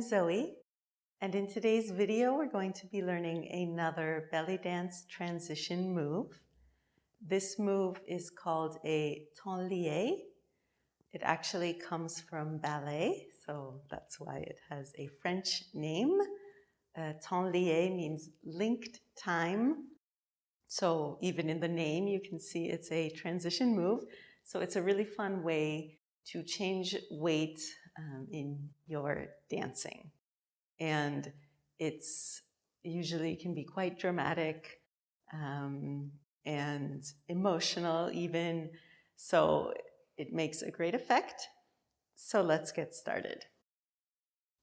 Zoe, and in today's video we're going to be learning another belly dance transition move. This move is called a temps lié. It actually comes from ballet, so that's why it has a French name. Temps lié means linked time. So even in the name you can see it's a transition move. So it's a really fun way to change weight in your dancing. And it's usually can be quite dramatic and emotional even. So it makes a great effect. So let's get started.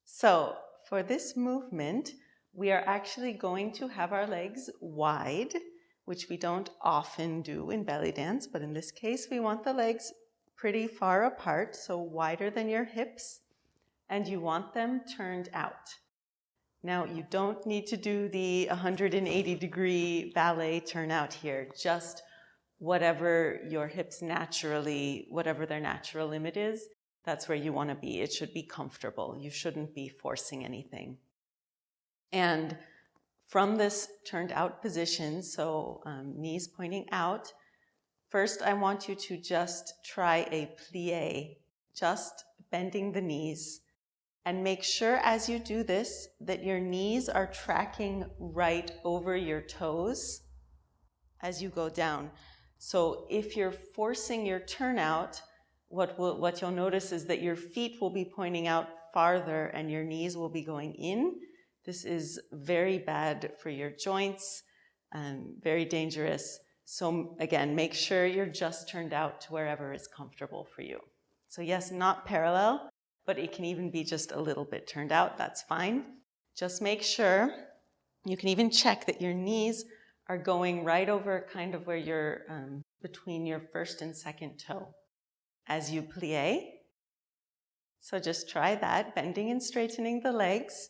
So for this movement, we are actually going to have our legs wide, which we don't often do in belly dance, but in this case, we want the legs pretty far apart, so wider than your hips, and you want them turned out. Now, you don't need to do the 180-degree ballet turnout here, just whatever your hips naturally, whatever their natural limit is, that's where you want to be. It should be comfortable. You shouldn't be forcing anything. And from this turned out position, so knees pointing out, first I want you to just try a plie, just bending the knees. And make sure as you do this that your knees are tracking right over your toes as you go down. So if you're forcing your turnout, what you'll notice is that your feet will be pointing out farther and your knees will be going in. This is very bad for your joints and very dangerous. So again, make sure you're just turned out to wherever is comfortable for you. So yes, not parallel, but it can even be just a little bit turned out. That's fine. Just make sure, you can even check that your knees are going right over kind of where you're between your first and second toe as you plie. So just try that, bending and straightening the legs.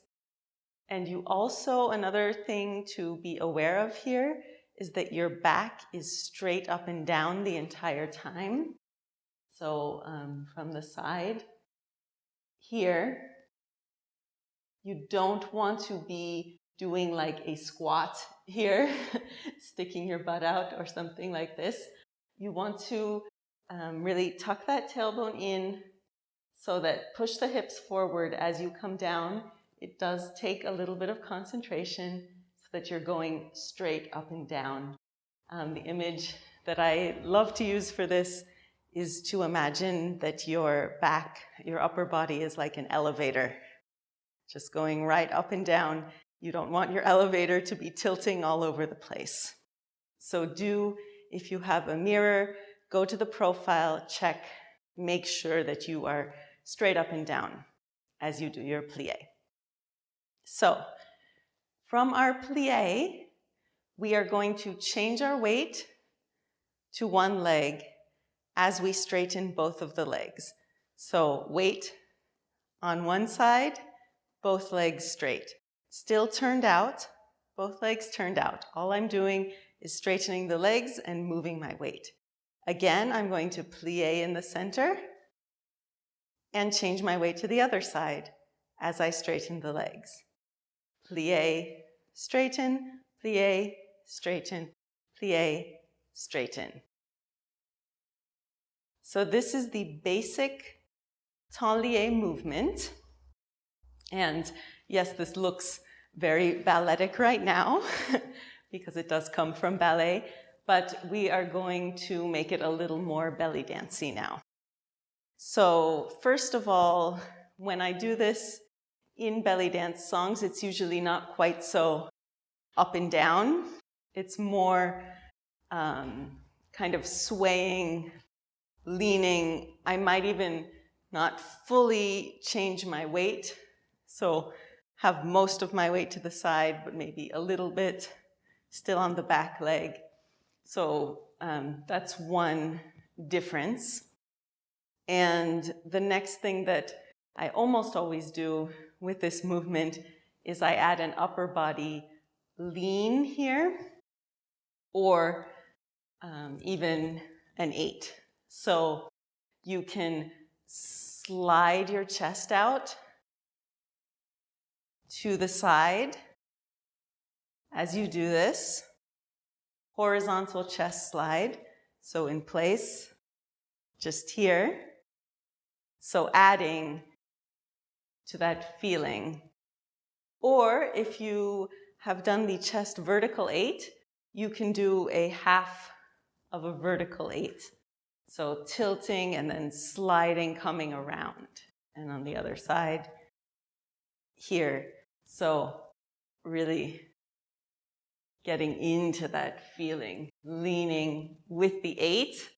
And you also, another thing to be aware of here is that your back is straight up and down the entire time. So from the side here, you don't want to be doing like a squat here, sticking your butt out or something like this. You want to really tuck that tailbone in so that push the hips forward as you come down. It does take a little bit of concentration so that you're going straight up and down. The image that I love to use for this is to imagine that your back, your upper body is like an elevator, just going right up and down. You don't want your elevator to be tilting all over the place. So if you have a mirror, go to the profile, check, make sure that you are straight up and down as you do your plie. So from our plie, we are going to change our weight to one leg as we straighten both of the legs. So weight on one side, both legs straight. Still turned out, both legs turned out. All I'm doing is straightening the legs and moving my weight. Again, I'm going to plie in the center and change my weight to the other side as I straighten the legs. Plie, straighten, plie, straighten, plie, straighten. So this is the basic temps lié movement. And yes, this looks very balletic right now because it does come from ballet, but we are going to make it a little more belly dancey now. So first of all, when I do this in belly dance songs, it's usually not quite so up and down. It's more kind of swaying, leaning. I might even not fully change my weight. So have most of my weight to the side, but maybe a little bit still on the back leg. So that's one difference. And the next thing that I almost always do with this movement is I add an upper body lean here, or even an 8. So you can slide your chest out to the side as you do this. Horizontal chest slide. So in place, just here. So adding to that feeling. Or if you have done the chest vertical 8, you can do a half of a vertical 8. So tilting and then sliding, coming around. And on the other side, here. So really getting into that feeling, leaning with the 8.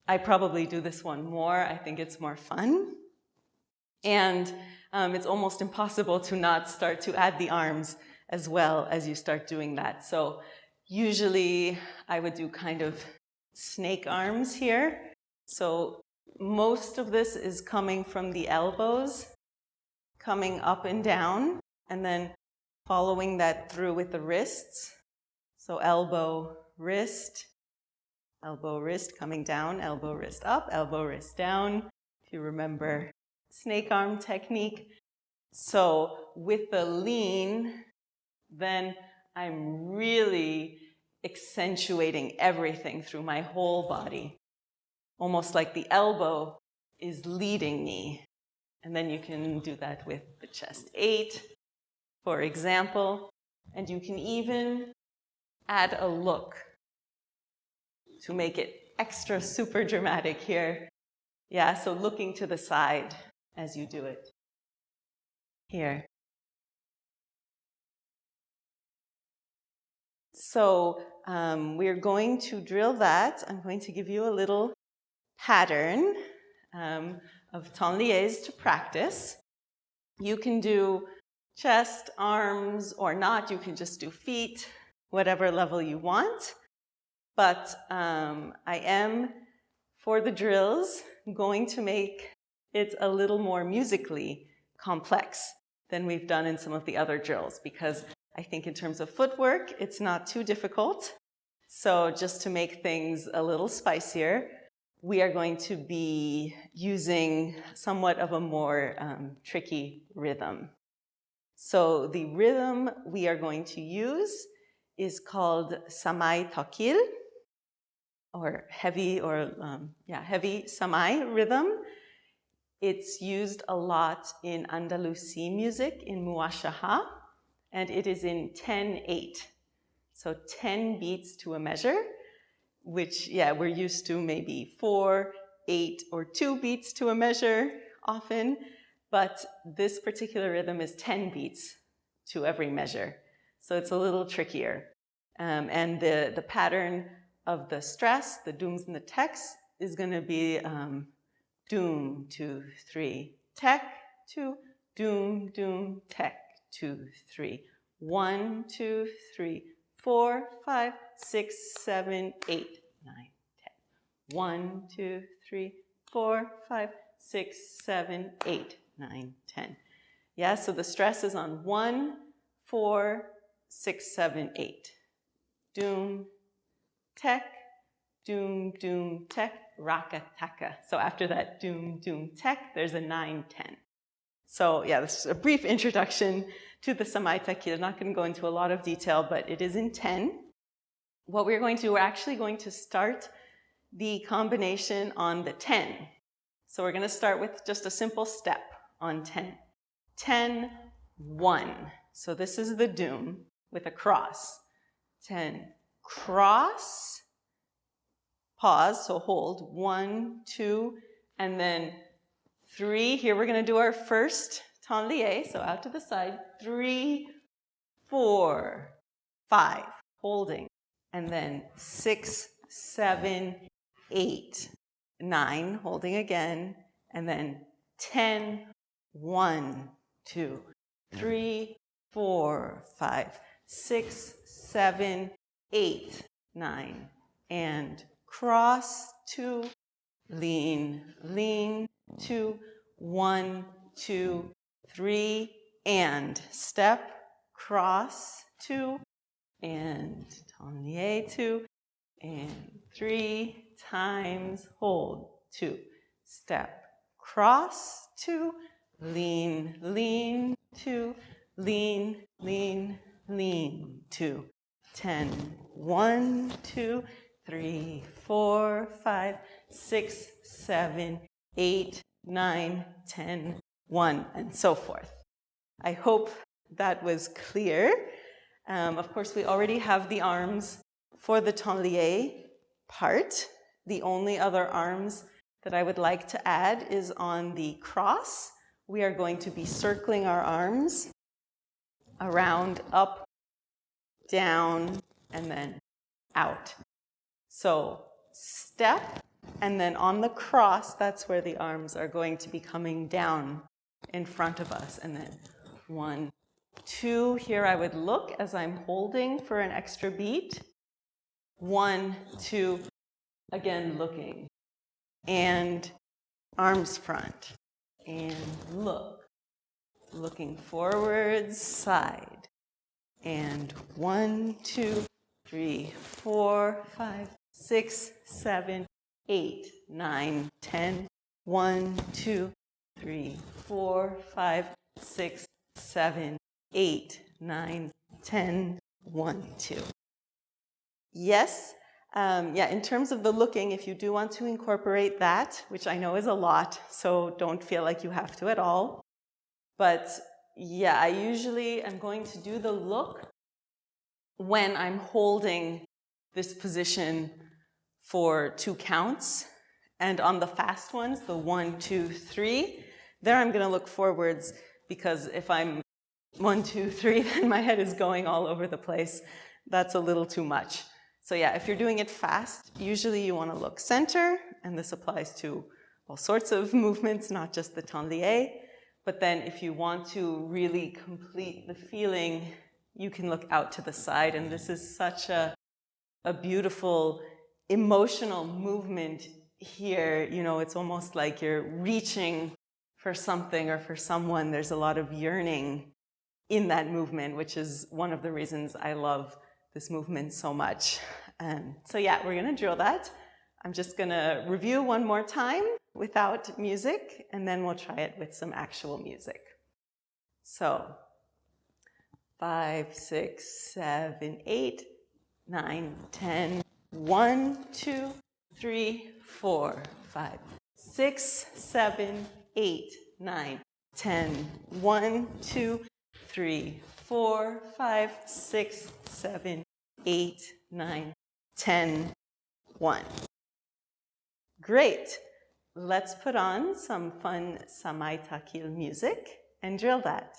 I probably do this one more. I think it's more fun. And it's almost impossible to not start to add the arms as well as you start doing that. So usually I would do kind of snake arms here. So most of this is coming from the elbows, coming up and down, and then following that through with the wrists. So elbow, wrist, coming down, elbow, wrist up, elbow, wrist down. If you remember snake arm technique. So with the lean, then I'm really accentuating everything through my whole body. Almost like the elbow is leading me. And then you can do that with the chest 8, for example. And you can even add a look to make it extra super dramatic here. Yeah, so looking to the side as you do it. Here. So we're going to drill that. I'm going to give you a little pattern of temps liés to practice. You can do chest, arms, or not. You can just do feet, whatever level you want. But I am, for the drills, going to make it a little more musically complex than we've done in some of the other drills, because I think in terms of footwork, it's not too difficult. So just to make things a little spicier, we are going to be using somewhat of a more tricky rhythm. So the rhythm we are going to use is called samai takil, or heavy samai rhythm. It's used a lot in Andalusi music, in muashaha, and it is in 10-8. So 10 beats to a measure, which, we're used to maybe 4, 8, or 2 beats to a measure often, but this particular rhythm is 10 beats to every measure. So it's a little trickier. And the pattern of the stress, the dooms and the techs, is going to be doom, 2, 3, tech, 2, doom, doom, tech, 2, 3, 1, 2, 3, 4, 5, 6, 7, 8, 9, 10. 1, 2, 3, 4, 5, 6, 7, 8, 9, 10. Yeah, so the stress is on 1, 4, 6, 7, 8. Doom, tech, doom, doom, tech, raka, taka. So after that doom, doom, tech, there's a 9, 10. So this is a brief introduction to the samai takil. I'm not going to go into a lot of detail, but it is in 10. What we're going to do, we're actually going to start the combination on the 10. So we're going to start with just a simple step on 10. 10, 1. So this is the doom with a cross. 10, cross, pause, so hold, 1, 2, and then 3. Here we're going to do our first temps lié, so out to the side. 3, 4, 5, holding, and then 6, 7, 8, 9, holding again, and then 10, 1, 2, 3, 4, 5, 6, 7, 8, 9, and cross, 2, lean, lean, 2, 1, 2, 3, and step, cross, 2, and temps lié, 2, and 3 times, hold, 2, step, cross, 2, lean, lean, 2, lean, lean, lean, 2, 10, 1, 2, 3, 4, 5, 6, 7, 8, 9, 10, 1, and so forth. I hope that was clear. Of course, we already have the arms for the temps lié part. The only other arms that I would like to add is on the cross. We are going to be circling our arms around, up, down, and then out. So step, and then on the cross, that's where the arms are going to be coming down in front of us. And then 1, 2, here I would look as I'm holding for an extra beat. 1, 2, again looking. And arms front. And look. Looking forwards, side. And 1, 2, 3, 4, 5, 6, 7, 8, 9, 10. 1, 2, 3, 4, 5, 6, 7, 8, 9, 10. 1, 2. Yes. In terms of the looking, if you do want to incorporate that, which I know is a lot, so don't feel like you have to at all. But yeah, I usually am going to do the look when I'm holding this position for 2 counts. And on the fast ones, the 1, 2, 3, there I'm going to look forwards, because if I'm 1, 2, 3, then my head is going all over the place. That's a little too much. So yeah, if you're doing it fast, usually you want to look center, and this applies to all sorts of movements, not just the temps lié. But then if you want to really complete the feeling, you can look out to the side, and this is such a beautiful emotional movement here. You know, it's almost like you're reaching for something or for someone. There's a lot of yearning in that movement, which is one of the reasons I love this movement so much. So yeah, we're going to drill that. I'm just going to review one more time without music, and then we'll try it with some actual music. So 5, 6, 7, 8, 9, 10. 1, 2, 3, 4, 5, 6, 7, 8, 9, 10. 1, 2, 3, 4, 5, 6, 7, 8, 9, 10. 1. Great. Let's put on some fun Samay Takil music and drill that.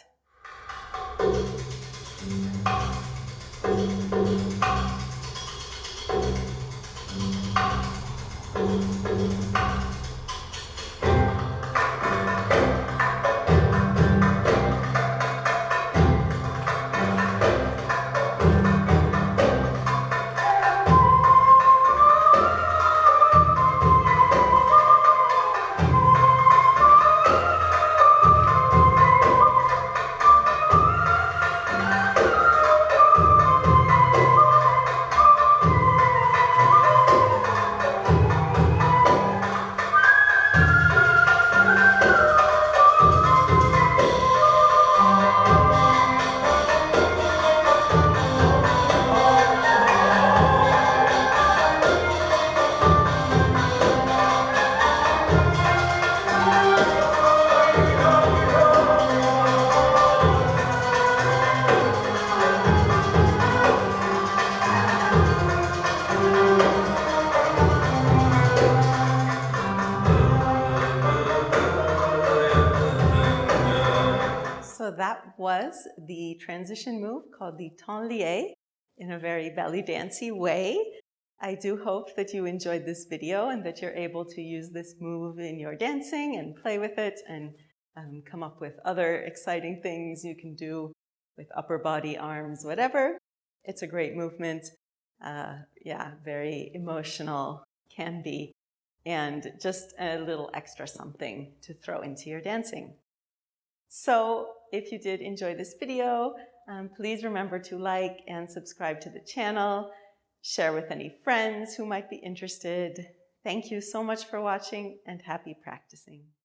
So that was the transition move called the temps lié in a very belly dancey way. I do hope that you enjoyed this video and that you're able to use this move in your dancing and play with it and come up with other exciting things you can do with upper body, arms, whatever. It's a great movement. Very emotional, can be, and just a little extra something to throw into your dancing. So if you did enjoy this video, please remember to like and subscribe to the channel, share with any friends who might be interested. Thank you so much for watching, and happy practicing.